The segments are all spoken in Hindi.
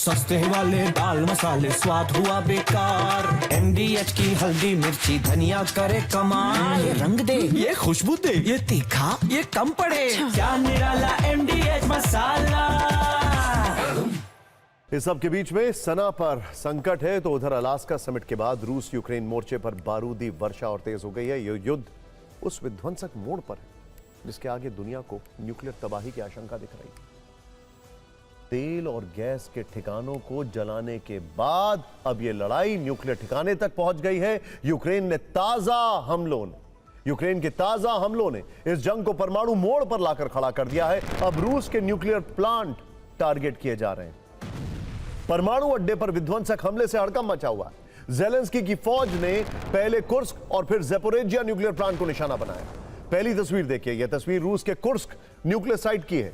सस्ते वाले दाल मसाले स्वाद हुआ बेकार। MDH की हल्दी मिर्ची धनिया करे कमाल। ये रंग दे, ये खुशबू दे, ये तीखा, ये कम पड़े। क्या निराला MDH मसाला। इस सब के बीच में सना पर संकट है तो उधर अलास्का समिट के बाद रूस यूक्रेन मोर्चे पर बारूदी वर्षा और तेज हो गई है। ये युद्ध उस विध्वंसक मोड़ पर है जिसके आगे दुनिया को न्यूक्लियर तबाही की आशंका दिख रही है। तेल और गैस के ठिकानों को जलाने के बाद अब यह लड़ाई न्यूक्लियर ठिकाने तक पहुंच गई है। यूक्रेन के ताजा हमलों ने इस जंग को परमाणु मोड़ पर लाकर खड़ा कर दिया है। अब रूस के न्यूक्लियर प्लांट टारगेट किए जा रहे हैं। परमाणु अड्डे पर विध्वंसक हमले से हड़कंप मचा हुआ है। ज़ेलेंस्की की फौज ने पहले कुर्स्क और फिर ज़ेपोरिजिया न्यूक्लियर प्लांट को निशाना बनाया। पहली तस्वीर देखिए, यह तस्वीर रूस के कुर्स्क न्यूक्लियर साइट की है।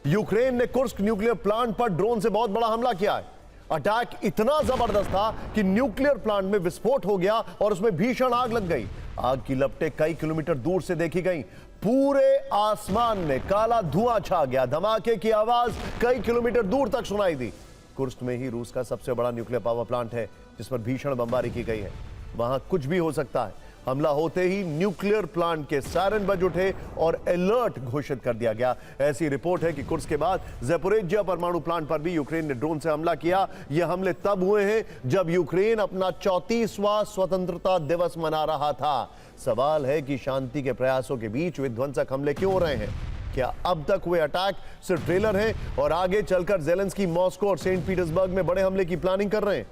यूक्रेन ने कुर्स्क न्यूक्लियर प्लांट पर ड्रोन से बहुत बड़ा हमला किया है। अटैक इतना जबरदस्त था कि न्यूक्लियर प्लांट में विस्फोट हो गया और उसमें भीषण आग लग गई। आग की लपटें कई किलोमीटर दूर से देखी गई। पूरे आसमान में काला धुआं छा गया। धमाके की आवाज कई किलोमीटर दूर तक सुनाई दी। कुर्स्क में ही रूस का सबसे बड़ा न्यूक्लियर पावर प्लांट है जिस पर भीषण बमबारी की गई है। वहां कुछ भी हो सकता है। हमला होते ही न्यूक्लियर प्लांट के सायरन बज उठे और अलर्ट घोषित कर दिया गया। ऐसी रिपोर्ट है कि कुर्स्क के बाद ज़ेपोरिजिया परमाणु प्लांट पर भी यूक्रेन ने ड्रोन से हमला किया। ये हमले तब हुए हैं जब यूक्रेन अपना 34वां स्वतंत्रता दिवस मना रहा था। सवाल है कि शांति के प्रयासों के बीच विध्वंसक हमले क्यों हो रहे हैं? क्या अब तक हुए अटैक सिर्फ ट्रेलर हैं और आगे चलकर ज़ेलेंस्की मॉस्को और सेंट पीटर्सबर्ग में बड़े हमले की प्लानिंग कर रहे हैं?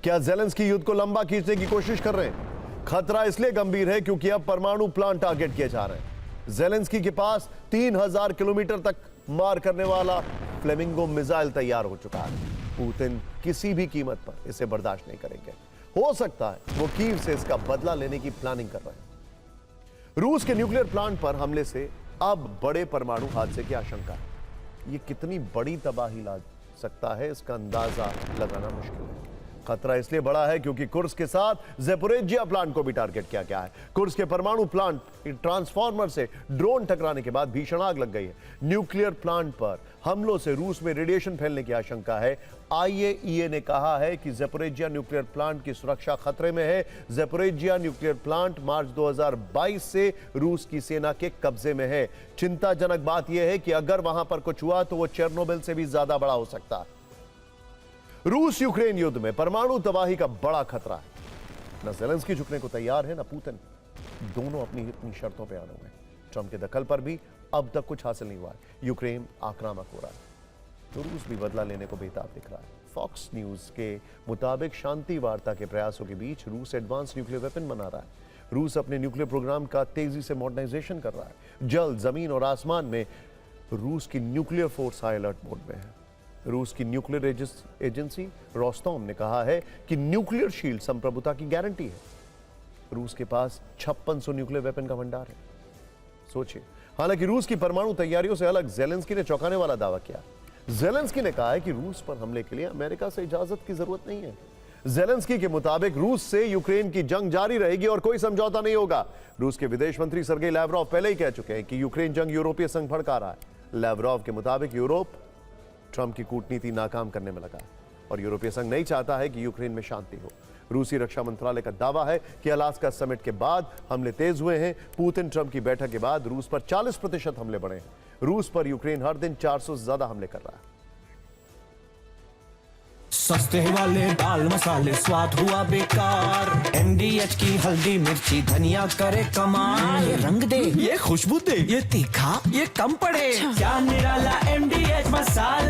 क्या ज़ेलेंस्की युद्ध को लंबा खींचने की कोशिश कर रहे हैं? खतरा इसलिए गंभीर है क्योंकि अब परमाणु प्लांट टारगेट किए जा रहे हैं। ज़ेलेंस्की के पास 3000 किलोमीटर तक मार करने वाला फ्लेमिंगो मिसाइल तैयार हो चुका है। पुतिन किसी भी कीमत पर इसे बर्दाश्त नहीं करेंगे। हो सकता है वो कीव से इसका बदला लेने की प्लानिंग कर रहे हैं। रूस के न्यूक्लियर प्लांट पर हमले से अब बड़े परमाणु हादसे की आशंका है। ये कितनी बड़ी तबाही ला सकता है इसका अंदाजा लगाना मुश्किल है। खतरा इसलिए बड़ा है क्योंकि कुर्स्क के साथ ज़ेपोरिजिया प्लांट को भी टारगेट किया गया है। कुर्स्क के परमाणु प्लांट ट्रांसफार्मर से ड्रोन टकराने के बाद भीषण आग लग गई है। न्यूक्लियर प्लांट पर हमलों से रूस में रेडिएशन फैलने की आशंका है। IAEA ने कहा है कि ज़ेपोरिजिया न्यूक्लियर प्लांट की सुरक्षा खतरे में है। ज़ेपोरिजिया न्यूक्लियर प्लांट मार्च 2022 से रूस की सेना के कब्जे में है। चिंताजनक बात यह है कि अगर वहां पर कुछ हुआ तो वो चेरनोबिल से भी ज्यादा बड़ा हो सकता है। रूस यूक्रेन युद्ध में परमाणु तबाही का बड़ा खतरा है। न ज़ेलेंस्की झुकने को तैयार है, न पुतिन। दोनों अपनी शर्तों पर अड़े हुए हैं। ट्रंप के दखल पर भी अब तक कुछ हासिल नहीं हुआ है। यूक्रेन आक्रामक हो रहा है तो रूस भी बदला लेने को बेताब दिख रहा है। फॉक्स न्यूज के मुताबिक शांति वार्ता के प्रयासों के बीच रूस एडवांस न्यूक्लियर वेपन बना रहा है। रूस अपने न्यूक्लियर प्रोग्राम का तेजी से मॉडर्नाइजेशन कर रहा है। जल, जमीन और आसमान में रूस की nuclear force high alert mode में है। रूस की न्यूक्लियर एजेंसी रोस्टोम ने कहा है कि न्यूक्लियर शील्ड संप्रभुता की गारंटी है। रूस के पास 5600 न्यूक्लियर वेपन का भंडार है। सोचिए, हालांकि रूस की परमाणु तैयारियों से अलग ज़ेलेंस्की ने चौंकाने वाला दावा किया। ज़ेलेंस्की ने कहा है कि रूस पर हमले के लिए अमेरिका से इजाजत की जरूरत नहीं है। ज़ेलेंस्की के मुताबिक रूस से यूक्रेन की जंग जारी रहेगी और कोई समझौता नहीं होगा। रूस के विदेश मंत्री सर्गेई लैवरोव पहले ही कह चुके हैं कि यूक्रेन जंग यूरोपीय संघ भड़का रहा है। लैवरोव के मुताबिक यूरोप ट्रंप की कूटनीति नाकाम करने में लगा है और यूरोपीय संघ नहीं चाहता है कि यूक्रेन में शांति हो। रूसी रक्षा मंत्रालय का दावा है कि अलास्का समिट के बाद हमले तेज हुए हैं। पुतिन ट्रंप की बैठक के बाद रूस पर 40% हमले बढ़े हैं। रूस पर यूक्रेन हर दिन 400 से ज्यादा हमले कर रहा है। सस्ते वाले दाल मसाले स्वाद हुआ बेकार। MDH की हल्दी मिर्ची धनिया करे कमाल। ये रंग दे, ये खुशबू दे, ये तीखा, ये कम पड़े। क्या निराला MDH मसाला।